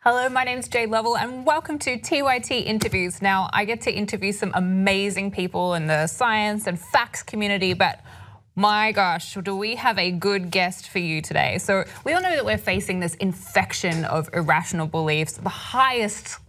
Hello, my name's Jayde Lovell and welcome to TYT Interviews. Now, I get to interview some amazing people in the science and facts community, but my gosh, do we have a good guest for you today. So we all know that we're facing this infection of irrational beliefs, the highest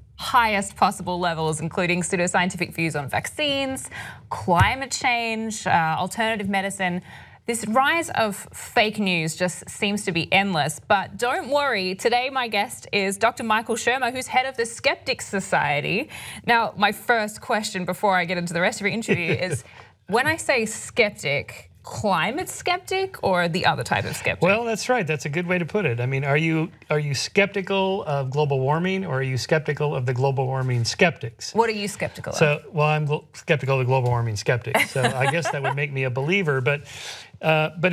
possible levels, including pseudoscientific views on vaccines, climate change, alternative medicine. This rise of fake news just seems to be endless, but don't worry. Today, my guest is Dr. Michael Shermer, who's head of the Skeptics Society. Now, my first question before I get into the rest of your interview is, when I say skeptic, climate skeptic or the other type of skeptic? Well, that's right. That's a good way to put it. I mean, are you skeptical of global warming, or are you skeptical of the global warming skeptics? What are you skeptical of? Well, I'm skeptical of the global warming skeptics. So I guess that would make me a believer. But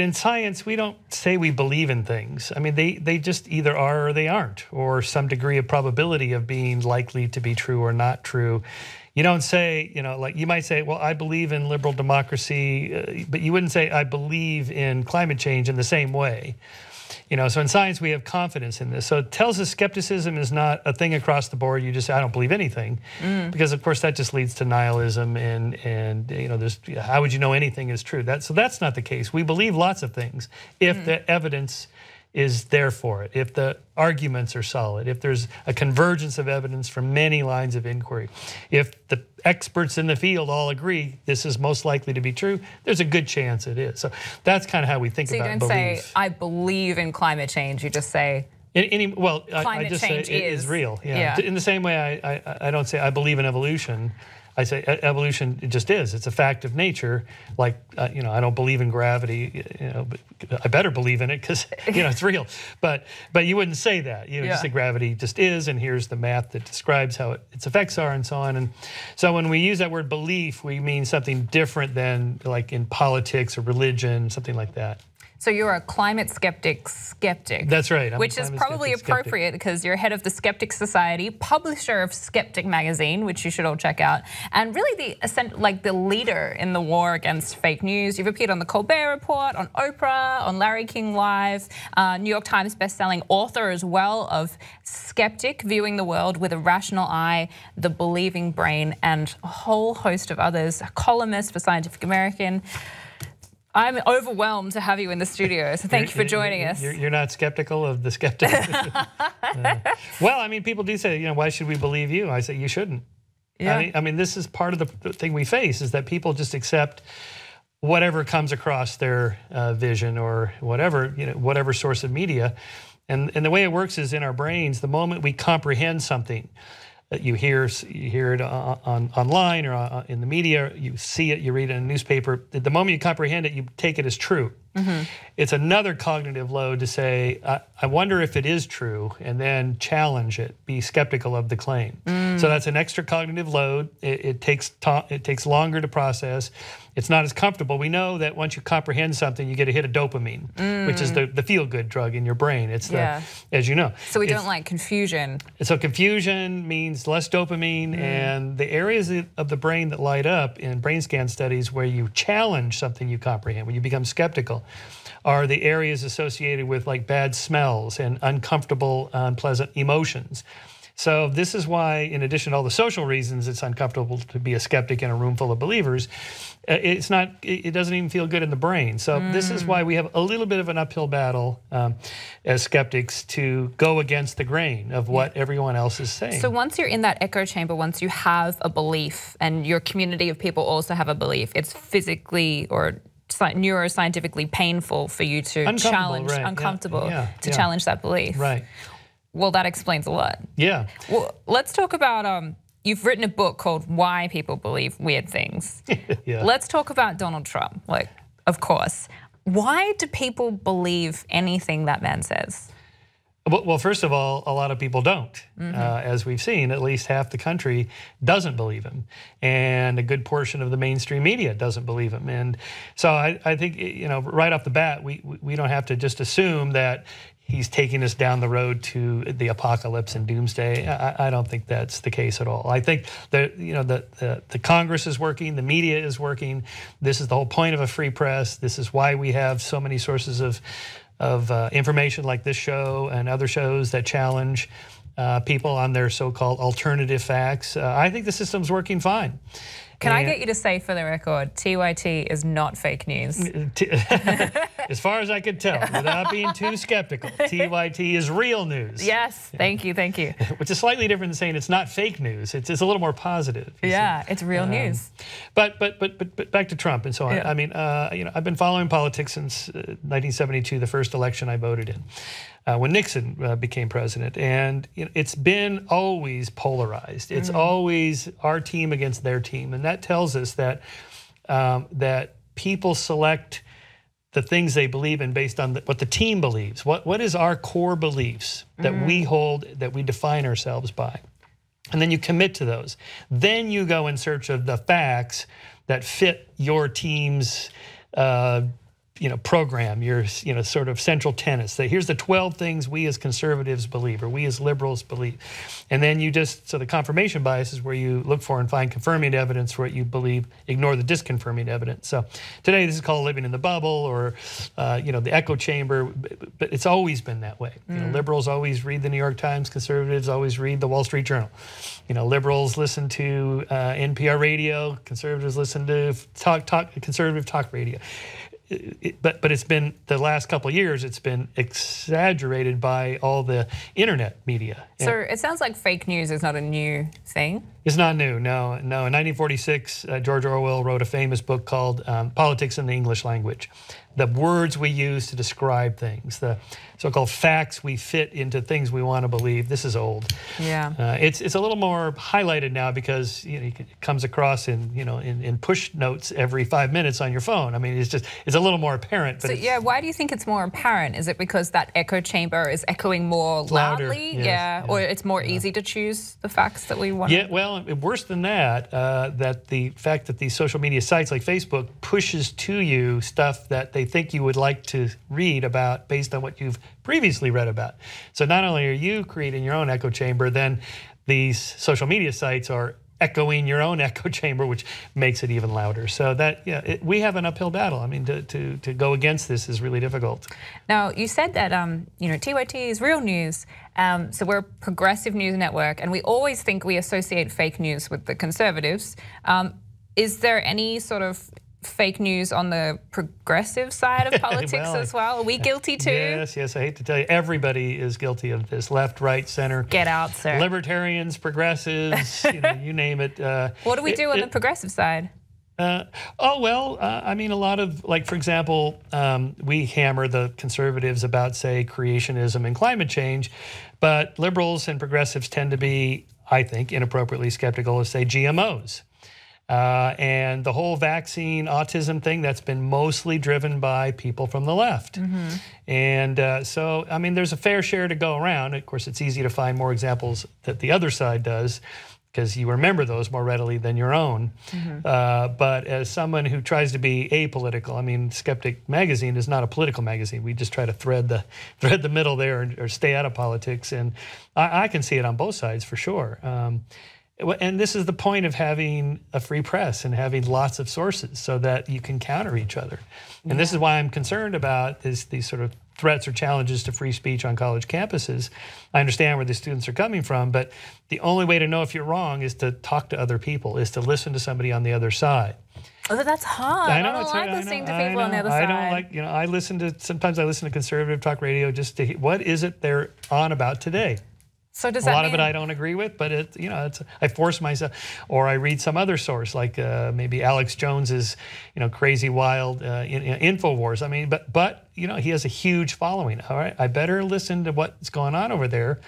in science, we don't say we believe in things. I mean, they just either are or they aren't, or some degree of probability of being likely to be true or not true. You don't say, like you might say, well, I believe in liberal democracy, but you wouldn't say I believe in climate change in the same way. So in science, we have confidence in this. So it tells us skepticism is not a thing across the board. You just say, I don't believe anything. Because, of course, that just leads to nihilism and there's, how would you know anything is true? So that's not the case. We believe lots of things if the evidence is there for it, if the arguments are solid, if there's a convergence of evidence from many lines of inquiry, if the experts in the field all agree this is most likely to be true, there's a good chance it is. So that's kind of how we think about belief. So you don't say, I believe in climate change, you just say, I just say it is real. Yeah. In the same way I don't say I believe in evolution. I say evolution, it just is. It's a fact of nature. Like, I don't believe in gravity, but I better believe in it because, it's real. But you wouldn't say that. You just say gravity just is, and here's the math that describes how its effects are and so on. And so when we use that word belief, we mean something different than like in politics or religion, something like that. So you're a climate skeptic. That's right. Which is probably appropriate because you're head of the Skeptics Society, publisher of Skeptic magazine, which you should all check out, and really the leader in the war against fake news. You've appeared on the Colbert Report, on Oprah, on Larry King Live, New York Times bestselling author as well of Skeptic, Viewing the World with a Rational Eye, The Believing Brain, and a whole host of others, a columnist for Scientific American. I'm overwhelmed to have you in the studio, so thank you for joining us. You're not skeptical of the skeptic? Well, I mean, people do say, why should we believe you? I say, you shouldn't. Yeah. I mean, this is part of the thing we face, is that people just accept whatever comes across their vision or whatever source of media. And the way it works is in our brains, the moment we comprehend something, you hear it online or in the media, you see it, you read it in a newspaper. The moment you comprehend it, you take it as true. It's another cognitive load to say, I wonder if it is true, and then challenge it, be skeptical of the claim. So that's an extra cognitive load. It takes longer to process. It's not as comfortable. We know that once you comprehend something, you get a hit of dopamine, which is the feel-good drug in your brain. It's as you know. So we don't like confusion. So confusion means less dopamine, and the areas of the brain that light up in brain scan studies where you challenge something you comprehend, when you become skeptical, are the areas associated with like bad smells and uncomfortable, unpleasant emotions. So this is why, in addition to all the social reasons it's uncomfortable to be a skeptic in a room full of believers, it doesn't even feel good in the brain. So this is why we have a little bit of an uphill battle as skeptics to go against the grain of what everyone else is saying. So once you're in that echo chamber, once you have a belief and your community of people also have a belief, it's physically or neuroscientifically painful for you to challenge, challenge that belief. Right. Well, that explains a lot. Yeah. Well, let's talk about, you've written a book called Why People Believe Weird Things. Let's talk about Donald Trump, of course. Why do people believe anything that man says? Well, first of all, a lot of people don't. As we've seen, at least half the country doesn't believe him. And a good portion of the mainstream media doesn't believe him. And so I think, right off the bat, we don't have to just assume that he's taking us down the road to the apocalypse and doomsday. I don't think that's the case at all. I think that the Congress is working, the media is working. This is the whole point of a free press. This is why we have so many sources of information like this show and other shows that challenge people on their so-called alternative facts. I think the system's working fine. Can I get you to say for the record, TYT is not fake news? As far as I could tell, without being too skeptical, TYT is real news. Yes, thank you, thank you. Which is slightly different than saying it's not fake news. It's a little more positive. Yeah, it's real news. But back to Trump and so on. Yeah. I mean, I've been following politics since 1972, the first election I voted in. When Nixon became president, and it's been always polarized. It's always our team against their team, and that tells us that that people select the things they believe in based on what the team believes. What is our core beliefs that we hold, that we define ourselves by, and then you commit to those. Then you go in search of the facts that fit your team's program, your sort of central tenets. That here's the 12 things we as conservatives believe, or we as liberals believe, and then so the confirmation bias is where you look for and find confirming evidence for what you believe, ignore the disconfirming evidence. So today this is called living in the bubble, or the echo chamber, but it's always been that way. Liberals always read the New York Times, conservatives always read the Wall Street Journal. Liberals listen to NPR radio, conservatives listen to conservative talk radio. But it's been, the last couple of years, it's been exaggerated by all the internet media. So it sounds like fake news is not a new thing. It's not new, no. In 1946, George Orwell wrote a famous book called Politics in the English Language. The words we use to describe things, the so-called facts we fit into things we want to believe. This is old. Yeah. It's a little more highlighted now because it comes across in push notes every 5 minutes on your phone. I mean, it's a little more apparent. But so yeah, why do you think it's more apparent? Is it because that echo chamber is echoing more loudly? Yes, yeah, or it's more easy to choose the facts that we want? Yeah, well, worse than that, that the fact that these social media sites like Facebook pushes to you stuff that they think you would like to read about based on what you've previously read about. So not only are you creating your own echo chamber, then these social media sites are echoing your own echo chamber, which makes it even louder. So that, we have an uphill battle. I mean, to go against this is really difficult. Now, you said that, TYT is real news. So we're a progressive news network, and we always think we associate fake news with the conservatives. Is there any sort of fake news on the progressive side of politics as well? Are we guilty too? Yes, I hate to tell you, everybody is guilty of this. Left, right, center. Get out, sir. Libertarians, progressives, you name it. What do we do on the progressive side? I mean, a lot of, like, for example, we hammer the conservatives about, say, creationism and climate change, but liberals and progressives tend to be, I think, inappropriately skeptical of, say, GMOs. And the whole vaccine autism thing, that's been mostly driven by people from the left. And so, I mean, there's a fair share to go around. Of course, it's easy to find more examples that the other side does, because you remember those more readily than your own. But as someone who tries to be apolitical, I mean, Skeptic magazine is not a political magazine. We just try to thread the middle there, or stay out of politics. And I can see it on both sides for sure. And this is the point of having a free press and having lots of sources so that you can counter each other. And this is why I'm concerned about these sort of threats or challenges to free speech on college campuses. I understand where the students are coming from, but the only way to know if you're wrong is to talk to other people, is to listen to somebody on the other side. Oh, but that's hard. I don't like listening to people on the other side. I don't like, sometimes I listen to conservative talk radio just to hear, what is it they're on about today? So does a lot of it I don't agree with, but I force myself, or I read some other source like maybe Alex Jones's, crazy wild InfoWars. I mean, but he has a huge following. All right, I better listen to what's going on over there,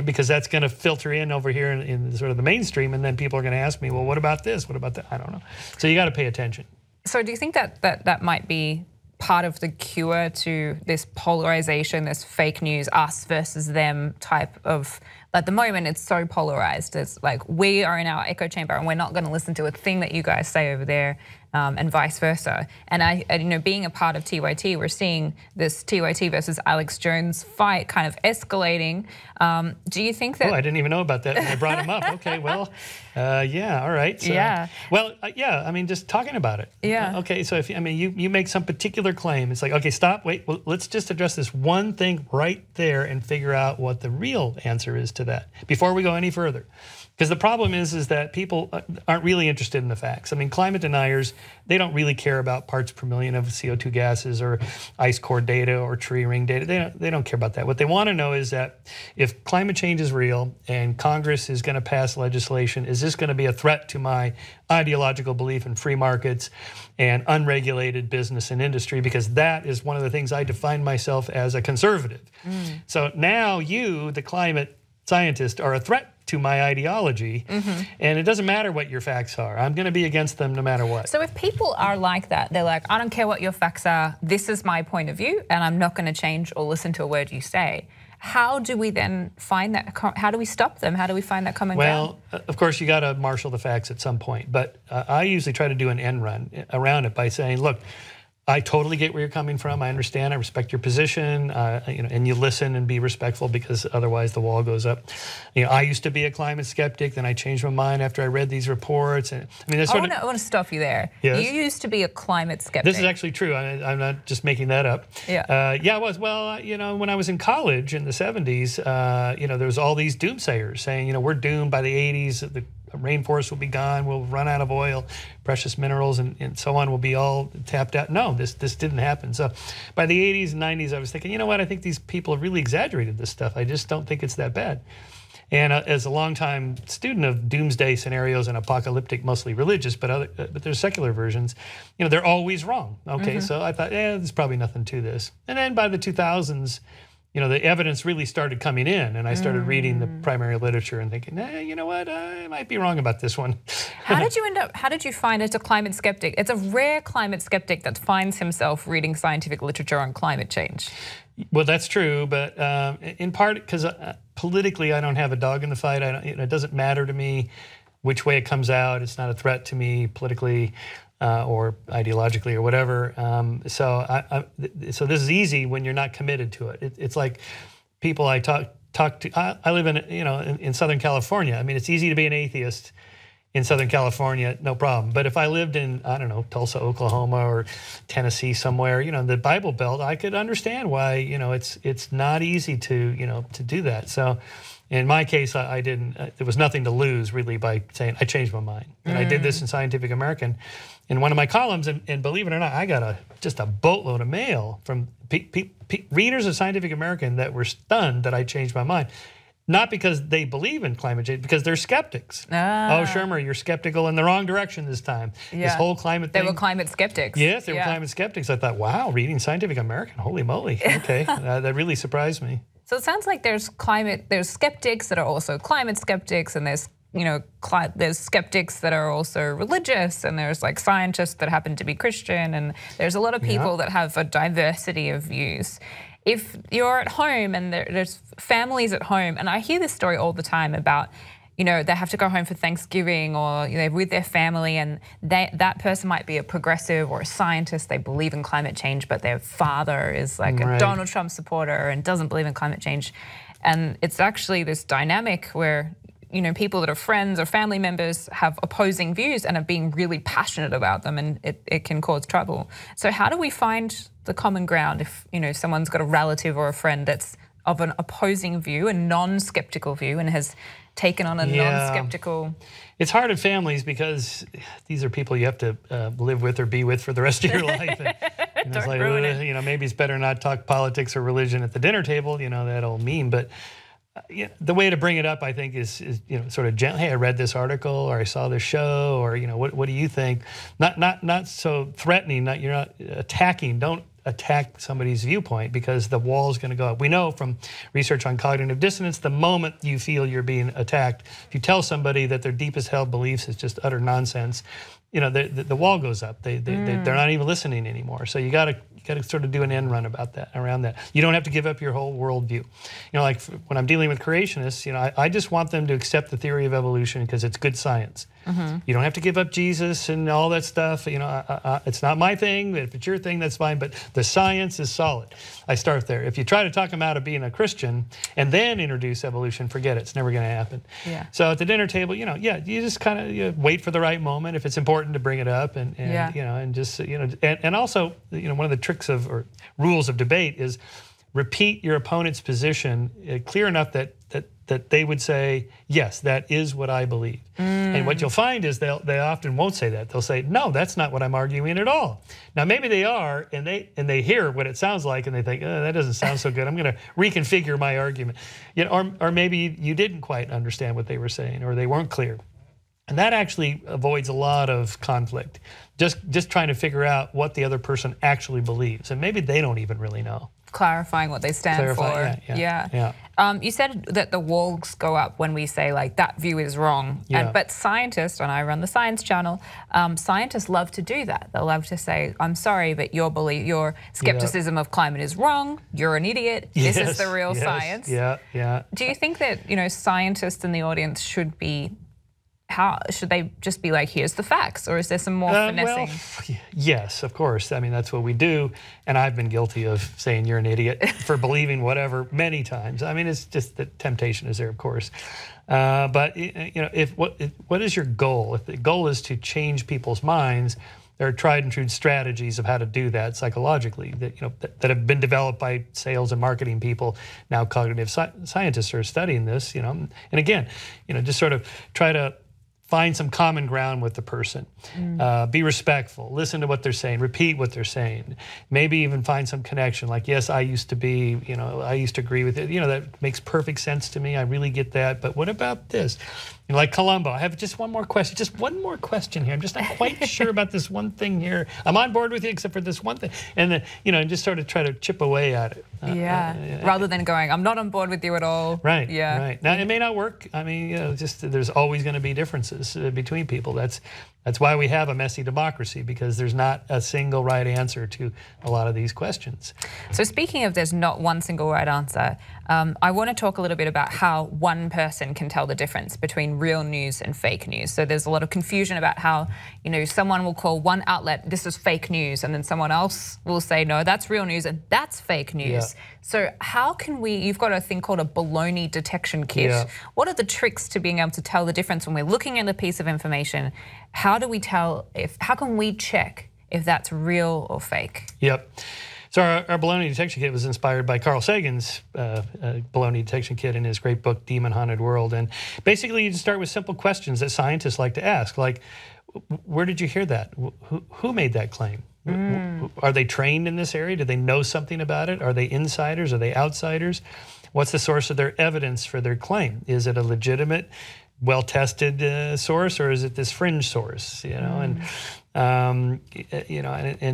because that's going to filter in over here in sort of the mainstream, and then people are going to ask me, well, what about this? What about that? I don't know. So you got to pay attention. So do you think that might be part of the cure to this polarization, this fake news, us versus them type of, at the moment it's so polarized. It's like we are in our echo chamber and we're not going to listen to a thing that you guys say over there. and vice versa. And being a part of TYT, we're seeing this TYT versus Alex Jones fight kind of escalating. Do you think that? Oh, I didn't even know about that when I brought him up. Okay, well, yeah, all right. So, yeah. Well, yeah. I mean, just talking about it. Yeah. Okay, so if you make some particular claim, it's like, okay, stop, wait. Well, let's just address this one thing right there and figure out what the real answer is to that before we go any further. Because the problem is that people aren't really interested in the facts. I mean, climate deniers, they don't really care about parts per million of CO2 gases or ice core data or tree ring data. They don't care about that. What they want to know is that if climate change is real and Congress is going to pass legislation, is this going to be a threat to my ideological belief in free markets and unregulated business and industry? Because that is one of the things I define myself as a conservative. So now you, the climate scientist, are a threat to my ideology, and it doesn't matter what your facts are. I'm going to be against them no matter what. So if people are like that, they're like, I don't care what your facts are, this is my point of view, and I'm not going to change or listen to a word you say. How do we then find that? How do we stop them? How do we find that common ground? Well, of course, you got to marshal the facts at some point, but I usually try to do an end run around it by saying, look, I totally get where you're coming from. I understand. I respect your position. And you listen and be respectful, because otherwise the wall goes up. I used to be a climate skeptic. Then I changed my mind after I read these reports. And I want to stop you there. Yes? You used to be a climate skeptic. This is actually true. I'm not just making that up. Yeah. Yeah, it was. Well, when I was in college in the 70s, there was all these doomsayers saying, we're doomed by the 80s. The rainforest will be gone. We'll run out of oil, precious minerals, and so on will be all tapped out. No, this didn't happen. So by the 80s and 90s, I was thinking, you know what? I think these people have really exaggerated this stuff. I just don't think it's that bad. And as a longtime student of doomsday scenarios and apocalyptic, mostly religious, but there's secular versions, they're always wrong. Okay, so I thought, there's probably nothing to this. And then by the 2000s, the evidence really started coming in, and I started reading the primary literature and thinking, you know what, I might be wrong about this one. How did you find as a climate skeptic? It's a rare climate skeptic that finds himself reading scientific literature on climate change. Well, that's true, but in part because politically I don't have a dog in the fight. It doesn't matter to me which way it comes out. It's not a threat to me politically. Or ideologically or whatever. So this is easy when you're not committed to it. It's like people I talk to. I live in Southern California. I mean, it's easy to be an atheist in Southern California, no problem. But if I lived in, I don't know, Tulsa, Oklahoma, or Tennessee somewhere, the Bible Belt, I could understand why it's not easy to do that. So. In my case, I didn't. There was nothing to lose really by saying I changed my mind, and I did this in Scientific American, in one of my columns. And believe it or not, I got just a boatload of mail from readers of Scientific American that were stunned that I changed my mind, not because they believe in climate change, because they're skeptics. Oh, Shermer, you're skeptical in the wrong direction this time. Yeah. This whole climate thing. They were climate skeptics. Yes, they were climate skeptics. I thought, wow, reading Scientific American, holy moly. Okay, that really surprised me. So it sounds like there's skeptics that are also climate skeptics, and there's skeptics that are also religious, and there's like scientists that happen to be Christian, and there's a lot of people that have a diversity of views. If you're at home and there's families at home, and I hear this story all the time about, they have to go home for Thanksgiving, or they're with their family, and that person might be a progressive or a scientist. They believe in climate change, but their father is like a Donald Trump supporter and doesn't believe in climate change. And it's actually this dynamic where people that are friends or family members have opposing views and are being really passionate about them, and it can cause trouble. So how do we find the common ground if someone's got a relative or a friend that's of an opposing view, a non-skeptical view, and has taken on a non-skeptical? It's hard in families because these are people you have to live with or be with for the rest of your life. And it's like, maybe it's better not talk politics or religion at the dinner table, that old meme. But the way to bring it up, I think, is sort of gently. Hey, I read this article, or I saw this show, or what do you think? Not so threatening. You're not attacking. Don't attack somebody's viewpoint, because the wall is going to go up. We know from research on cognitive dissonance, the moment you feel you're being attacked, if you tell somebody that their deepest held beliefs is just utter nonsense, the wall goes up. They're not even listening anymore. So you got to sort of do an end run around that. You don't have to give up your whole worldview. Like when I'm dealing with creationists, I just want them to accept the theory of evolution because it's good science. You don't have to give up Jesus and all that stuff. It's not my thing. If it's your thing, that's fine. But the science is solid. I start there. If you try to talk them out of being a Christian and then introduce evolution, forget it. It's never going to happen. Yeah. So at the dinner table, you just kind of wait for the right moment. If it's important to bring it up, and just and also one of the tricks or rules of debate is repeat your opponent's position clear enough that they would say, yes, that is what I believe. And what you'll find is they often won't say that. They'll say, no, that's not what I'm arguing at all. Now maybe they are, and they hear what it sounds like, and they think, oh, that doesn't sound so good. I'm going to reconfigure my argument. Or maybe you didn't quite understand what they were saying, or they weren't clear. And that actually avoids a lot of conflict. Just trying to figure out what the other person actually believes, and maybe they don't even really know. Clarifying what they stand for. Yeah. You said that the walls go up when we say like that view is wrong. Yeah. But scientists, and I run the science channel, scientists love to do that. They love to say, I'm sorry, but your skepticism of climate is wrong. You're an idiot. This is the real science. Yeah. Do you think that scientists in the audience should be? How should they just be like, here's the facts, or is there some more finessing? Well, yes, of course. I mean, that's what we do, and I've been guilty of saying you're an idiot for believing whatever many times. I mean, it's just the temptation is there, of course. But what is your goal? If the goal is to change people's minds, there are tried and true strategies of how to do that psychologically that have been developed by sales and marketing people. Now cognitive scientists are studying this, and again, just sort of try to find some common ground with the person. Be respectful. Listen to what they're saying. Repeat what they're saying. Maybe even find some connection. Like, yes, I used to be, I used to agree with it. That makes perfect sense to me. I really get that. But what about this? Like Columbo, I have just one more question. Just one more question here. I'm just not quite sure about this one thing here. I'm on board with you except for this one thing. And then, just sort of try to chip away at it. Rather than going, I'm not on board with you at all. Right. Right. Now, it may not work. I mean, there's always going to be differences between people. That's why we have a messy democracy, because there's not a single right answer to a lot of these questions. So speaking of there's not one single right answer, I want to talk a little bit about how one person can tell the difference between real news and fake news. So there's a lot of confusion about how, someone will call one outlet, this is fake news, and then someone else will say, no, that's real news and that's fake news. Yeah. So how can you've got a thing called a baloney detection kit. Yeah. What are the tricks to being able to tell the difference when we're looking at a piece of information? How can we check if that's real or fake? Yep. So our baloney detection kit was inspired by Carl Sagan's baloney detection kit in his great book, Demon Haunted World. And basically you just start with simple questions that scientists like to ask, like, where did you hear that? Who made that claim? Are they trained in this area? Do they know something about it? Are they insiders? Are they outsiders? What's the source of their evidence for their claim? Is it a legitimate, well-tested source, or is it this fringe source? And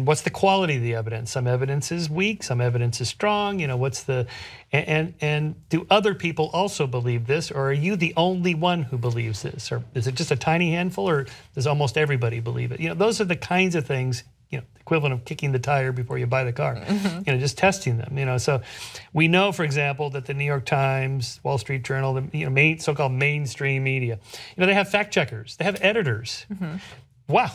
what's the quality of the evidence? Some evidence is weak, some evidence is strong. What's the and do other people also believe this, or are you the only one who believes this, or is it just a tiny handful, or does almost everybody believe it? Those are the kinds of things. Equivalent of kicking the tire before you buy the car. Just testing them. So we know, for example, that the New York Times, Wall Street Journal, the so-called mainstream media, they have fact checkers, they have editors. Wow,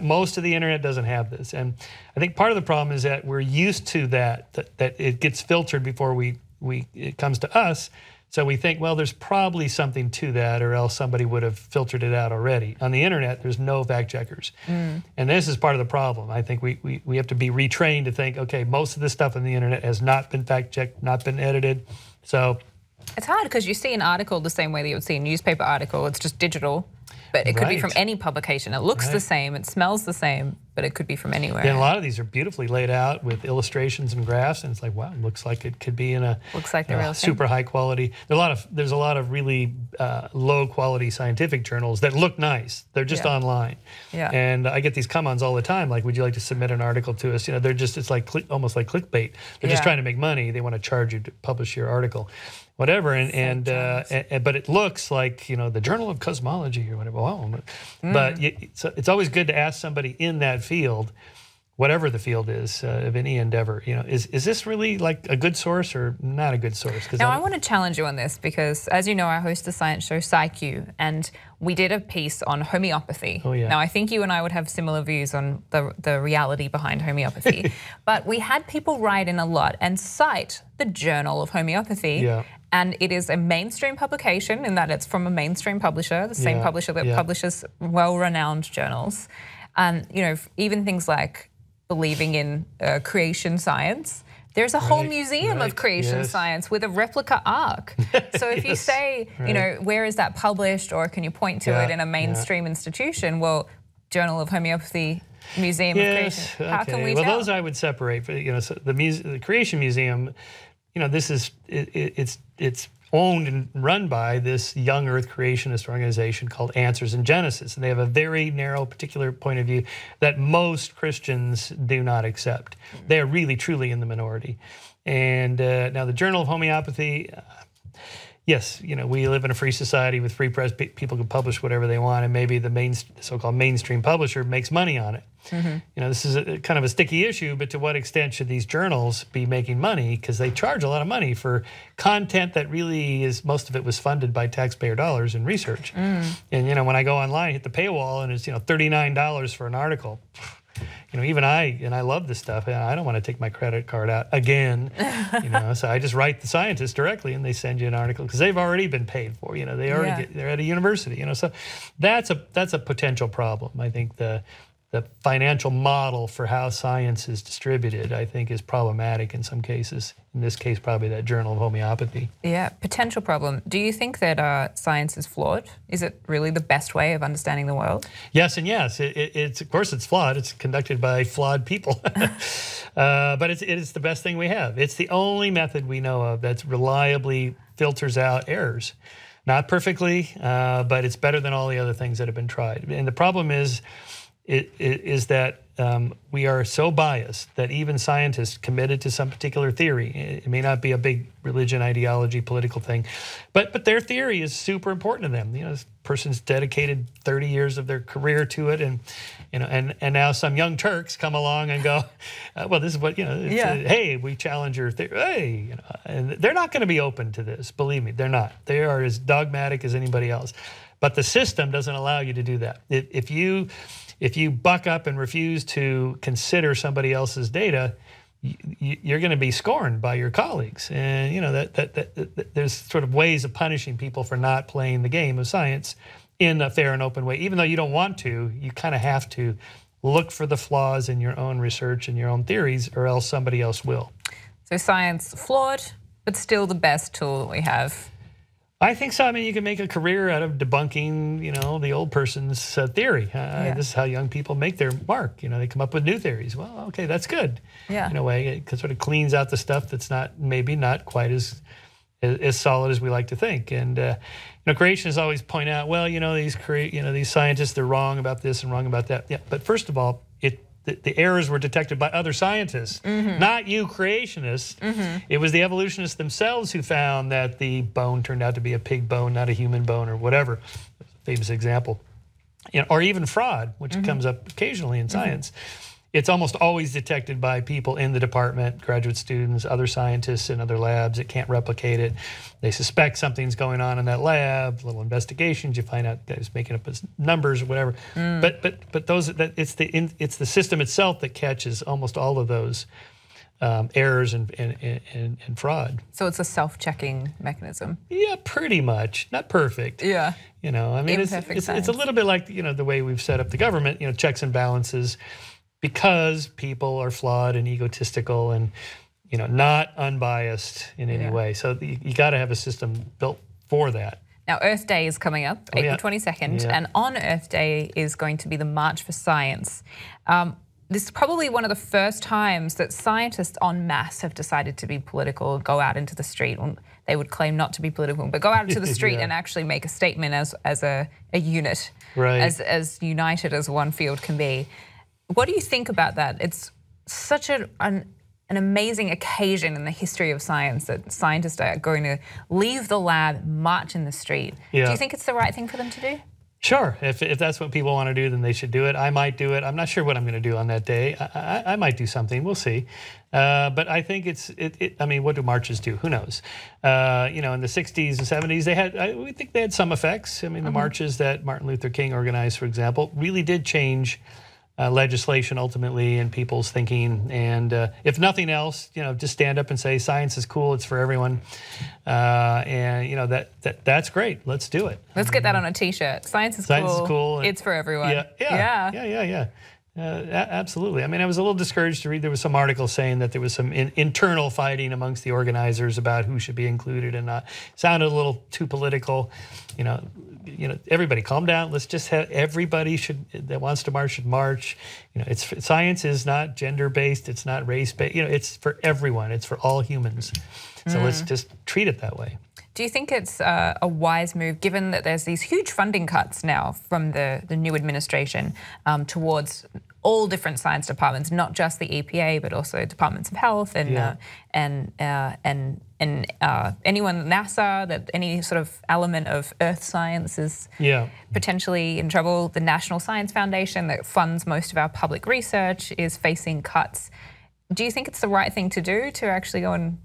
most of the internet doesn't have this, and I think part of the problem is that we're used to that it gets filtered before it comes to us. So we think, well, there's probably something to that, or else somebody would have filtered it out already. On the internet, there's no fact checkers. And this is part of the problem. I think we have to be retrained to think, okay, most of this stuff on the internet has not been fact checked, not been edited. So it's hard because you see an article the same way that you would see a newspaper article. It's just digital, but it could be from any publication. It looks the same, it smells the same. but it could be from anywhere. And a lot of these are beautifully laid out with illustrations and graphs, and it's like, wow, it looks like it could be in a the real super high quality. There's a lot of really low quality scientific journals that look nice. They're just online. Yeah. And I get these come-ons all the time, like, would you like to submit an article to us? They're just, it's like almost like clickbait. They're just trying to make money. They want to charge you to publish your article, whatever. But it looks like, the Journal of Cosmology or whatever. Wow. But it's always good to ask somebody in that field, whatever the field is of any endeavor, is this really like a good source or not a good source? Now, I want to challenge you on this because, as you know, I host the science show SciQ, and we did a piece on homeopathy. Oh, yeah. Now, I think you and I would have similar views on the reality behind homeopathy, but we had people write in a lot and cite the Journal of Homeopathy. Yeah. And it is a mainstream publication in that it's from a mainstream publisher, the same publisher that publishes well-renowned journals. And, even things like believing in creation science, there's a whole museum of creation science with a replica ark. So if you say, where is that published, or can you point to it in a mainstream institution? Well, Journal of Homeopathy, Museum of Creation. How can we tell? Well, those I would separate. So the Creation Museum, this is it's owned and run by this young Earth creationist organization called Answers in Genesis, and they have a very narrow, particular point of view that most Christians do not accept. They are really, truly in the minority. And now the Journal of Homeopathy. Yes, we live in a free society with free press. People can publish whatever they want, and maybe the so-called mainstream publisher makes money on it. This is kind of a sticky issue, but to what extent should these journals be making money? Because they charge a lot of money for content that really is, most of it was funded by taxpayer dollars in research. And, when I go online, hit the paywall, and it's, $39 for an article. Even I love this stuff. I don't want to take my credit card out again. So I just write the scientists directly, and they send you an article because they've already been paid for. They're at a university. So that's a potential problem. I think the financial model for how science is distributed, I think, is problematic in some cases. In this case, probably that Journal of Homeopathy. Yeah, potential problem. Do you think that science is flawed? Is it really the best way of understanding the world? Yes and yes. It's of course it's flawed. It's conducted by flawed people. But it's the best thing we have. It's the only method we know of that reliably filters out errors. Not perfectly, but it's better than all the other things that have been tried. And the problem is that we are so biased that even scientists committed to some particular theory, it may not be a big religion, ideology, political thing, but their theory is super important to them. This person's dedicated 30 years of their career to it, and now some young Turks come along and go, well, this is what hey, we challenge your theory. Hey, and they're not going to be open to this. Believe me, they're not. They are as dogmatic as anybody else. But the system doesn't allow you to do that. If you buck up and refuse to consider somebody else's data, you're going to be scorned by your colleagues. And that there's sort of ways of punishing people for not playing the game of science in a fair and open way. Even though you don't want to, you kind of have to look for the flaws in your own research and your own theories, or else somebody else will. So science flawed, but still the best tool that we have. I think so. I mean, you can make a career out of debunking, the old person's theory. This is how young people make their mark. They come up with new theories. Well, okay, that's good. Yeah. In a way, it sort of cleans out the stuff that's maybe not quite as solid as we like to think. And creationists always point out, well, these scientists, they're wrong about this and wrong about that. Yeah, but first of all, the errors were detected by other scientists, not you creationists. It was the evolutionists themselves who found that the bone turned out to be a pig bone, not a human bone, or whatever. Famous example. Or even fraud, which comes up occasionally in science. It's almost always detected by people in the department, graduate students, other scientists in other labs that can't replicate it. They suspect something's going on in that lab, little investigations, you find out guys making up his numbers or whatever. But it's the system itself that catches almost all of those errors and fraud. So it's a self-checking mechanism. Yeah, pretty much. Not perfect. Yeah. I mean, it's a little bit like the way we've set up the government. Checks and balances. Because people are flawed and egotistical and, not unbiased in any way. So you got to have a system built for that. Now, Earth Day is coming up, April 22nd, and on Earth Day is going to be the March for Science. this is probably one of the first times that scientists en masse have decided to be political, go out into the street. They would claim not to be political, but go out into the street and actually make a statement as a unit, right. as united as one field can be. What do you think about that? It's such an amazing occasion in the history of science that scientists are going to leave the lab, march in the street. Yeah. Do you think it's the right thing for them to do? Sure, if that's what people want to do, then they should do it. I might do it. I'm not sure what I'm going to do on that day. I might do something. We'll see. But I think I mean, what do marches do? Who knows? You know, in the 60s and 70s, we think they had some effects. I mean, the marches that Martin Luther King organized, for example, really did change legislation ultimately and people's thinking. And if nothing else, you know, just stand up and say science is cool, it's for everyone. And you know, that's great. Let's do it. Let's get that on a T-shirt. Science is cool. It's for everyone. Yeah. Absolutely. I mean, I was a little discouraged to read there was some article saying that there was some internal fighting amongst the organizers about who should be included and not. Sounded a little too political. You know, everybody calm down. Let's just have everybody that wants to march should march. You know, science is not gender-based. It's not race-based. You know, it's for everyone. It's for all humans. So let's just treat it that way. Do you think it's a wise move, given that there's these huge funding cuts now from the new administration towards all different science departments, not just the EPA, but also departments of health and anyone, NASA, that any sort of element of earth science is potentially in trouble. The National Science Foundation that funds most of our public research is facing cuts. Do you think it's the right thing to do to actually go and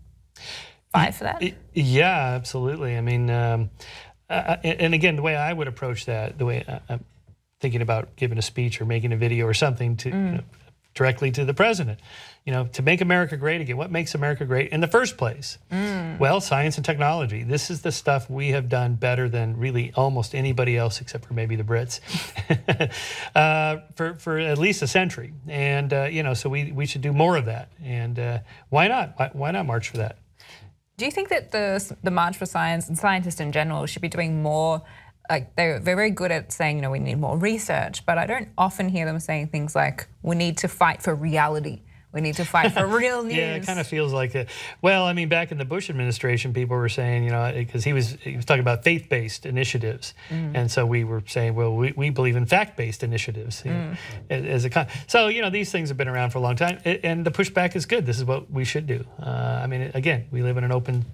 fight for that? Yeah, absolutely. I mean, and again, the way I would approach that, the way I'm thinking about giving a speech or making a video or something to you know, directly to the president, you know, to make America great again. What makes America great in the first place? Well, science and technology. This is the stuff we have done better than really almost anybody else, except for maybe the Brits, for at least a century. And you know, so we should do more of that. And why not? Why not march for that? Do you think that the March for Science and scientists in general should be doing more? Like they're very good at saying, you know, we need more research, but I don't often hear them saying things like, we need to fight for reality. We need to fight for real news. Yeah, it kind of feels like it. Well, I mean, back in the Bush administration, people were saying, you know, because he was talking about faith-based initiatives, and so we were saying, well, we believe in fact-based initiatives. You know, so you know, these things have been around for a long time, and the pushback is good. This is what we should do. I mean, again, we live in an open,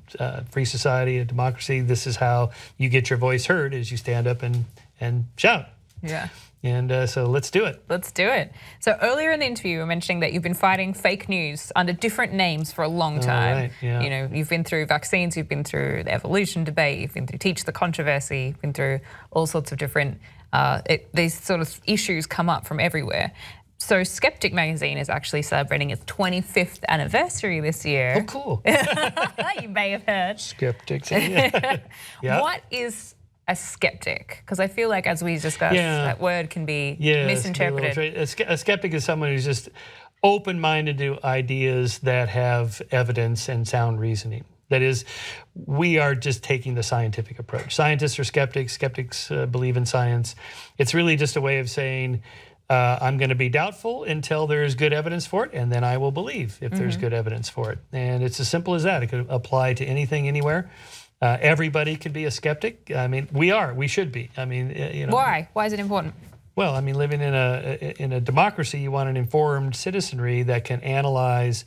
free society, a democracy. This is how you get your voice heard: is you stand up and shout. Yeah. And so let's do it. Let's do it. So earlier in the interview, you were mentioning that you've been fighting fake news under different names for a long time. Right, yeah. You know, you've been through vaccines, you've been through the evolution debate, you've been through Teach the Controversy, you've been through all sorts of different, these sort of issues come up from everywhere. So Skeptic magazine is actually celebrating its 25th anniversary this year. Oh, cool. You may have heard. Skeptics. Yeah. What is a skeptic? Because I feel like, as we discussed, that word can be misinterpreted. A skeptic is someone who's just open-minded to ideas that have evidence and sound reasoning. That is, we are just taking the scientific approach. Scientists are skeptics. Skeptics believe in science. It's really just a way of saying, I'm going to be doubtful until there's good evidence for it, and then I will believe if there's good evidence for it. And it's as simple as that. It could apply to anything, anywhere. Everybody could be a skeptic. I mean, we should be. I mean, you know. Why? Why is it important? Well, I mean, living in a democracy, you want an informed citizenry that can analyze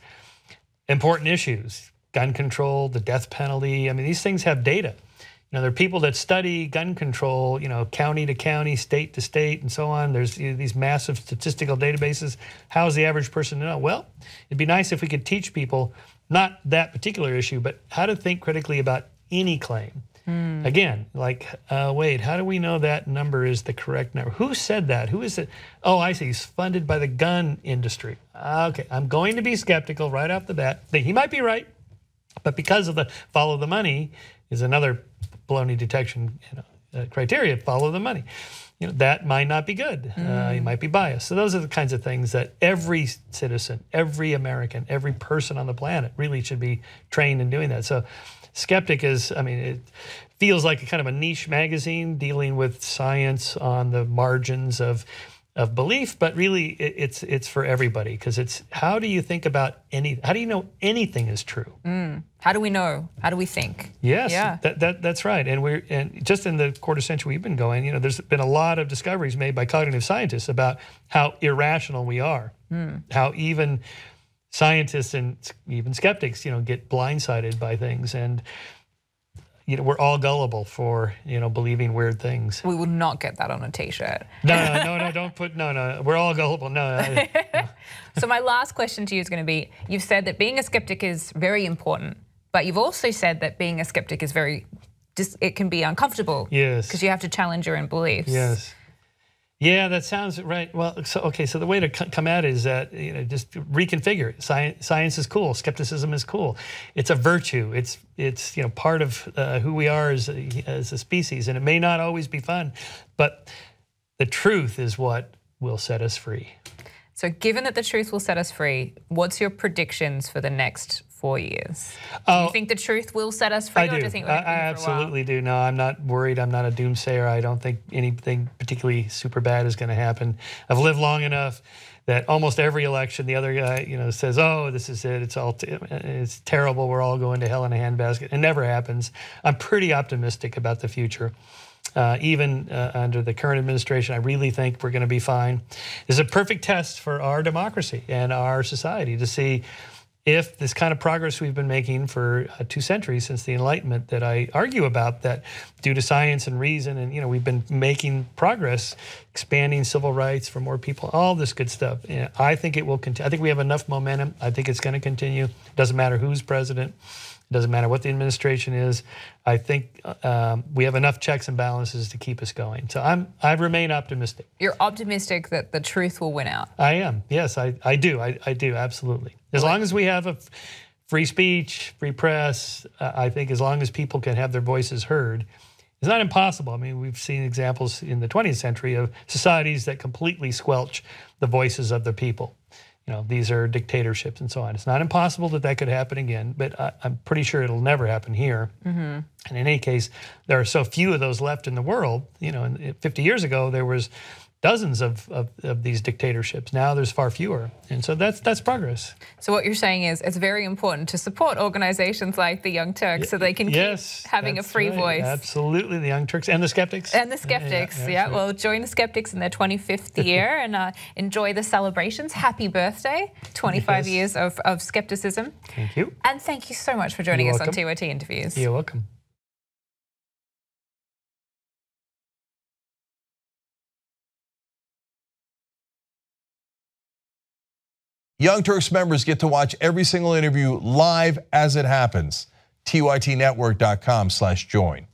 important issues, gun control, the death penalty. I mean, these things have data. You know, there are people that study gun control, you know, county to county, state to state, and so on. There's these massive statistical databases. How is the average person to know? Well, it'd be nice if we could teach people not that particular issue, but how to think critically about any claim. Again, like, wait, how do we know that number is the correct number? Who said that? Who is it? Oh, I see, he's funded by the gun industry. Okay, I'm going to be skeptical right off the bat. He might be right, but because of the follow the money is another baloney detection criteria, follow the money. You know, that might not be good. You might be biased. So those are the kinds of things that every citizen, every American, every person on the planet really should be trained in doing that. So Skeptic is, I mean, it feels like a kind of a niche magazine dealing with science on the margins of of belief, but really it's for everybody, because it's how do you think about how do you know anything is true? How do we know? How do we think? Yes, yeah. That's right. And just in the quarter century we've been going, there's been a lot of discoveries made by cognitive scientists about how irrational we are, how even scientists and even skeptics, get blindsided by things, and we're all gullible for believing weird things. We will not get that on a T-shirt. No, don't put no. We're all gullible. No. So my last question to you is going to be: you've said that being a skeptic is very important, but you've also said that being a skeptic is it can be uncomfortable. Yes. Because you have to challenge your own beliefs. Yes. Yeah, that sounds right. Well, so the way to come at it is that just reconfigure it. Science is cool. Skepticism is cool. It's a virtue. It's part of who we are as a species, and it may not always be fun, but the truth is what will set us free. So, given that the truth will set us free, what's your predictions for the next 4 years? Do you think the truth will set us free? I do. Or do you think I absolutely do. No, I'm not worried. I'm not a doomsayer. I don't think anything particularly super bad is going to happen. I've lived long enough that almost every election, the other guy, says, "Oh, this is it. It's terrible. We're all going to hell in a handbasket." It never happens. I'm pretty optimistic about the future. Even under the current administration, I really think we're going to be fine. This is a perfect test for our democracy and our society to see if this kind of progress we've been making for 2 centuries since the Enlightenment that I argue about, that due to science and reason, and we've been making progress, expanding civil rights for more people, all this good stuff. I think it will continue. I think we have enough momentum. I think it's going to continue. It doesn't matter who's president. It doesn't matter what the administration is. I think we have enough checks and balances to keep us going. So I remain optimistic. You're optimistic that the truth will win out? I am. Yes, I do. I do, absolutely. As long as we have a free speech, free press, I think as long as people can have their voices heard, it's not impossible. I mean, we've seen examples in the 20th century of societies that completely squelch the voices of the people. These are dictatorships and so on. It's not impossible that could happen again, but I'm pretty sure it'll never happen here. And in any case, there are so few of those left in the world. 50 years ago, there was dozens of these dictatorships. Now there's far fewer. And so that's progress. So what you're saying is it's very important to support organizations like the Young Turks so they can keep having a free voice. Absolutely, the Young Turks and the skeptics. And the skeptics, yeah. Well, join the skeptics in their 25th year and enjoy the celebrations. Happy birthday, 25 years of skepticism. Thank you. And thank you so much for joining us on TYT Interviews. You're welcome. Young Turks members get to watch every single interview live as it happens. TYTnetwork.com/join.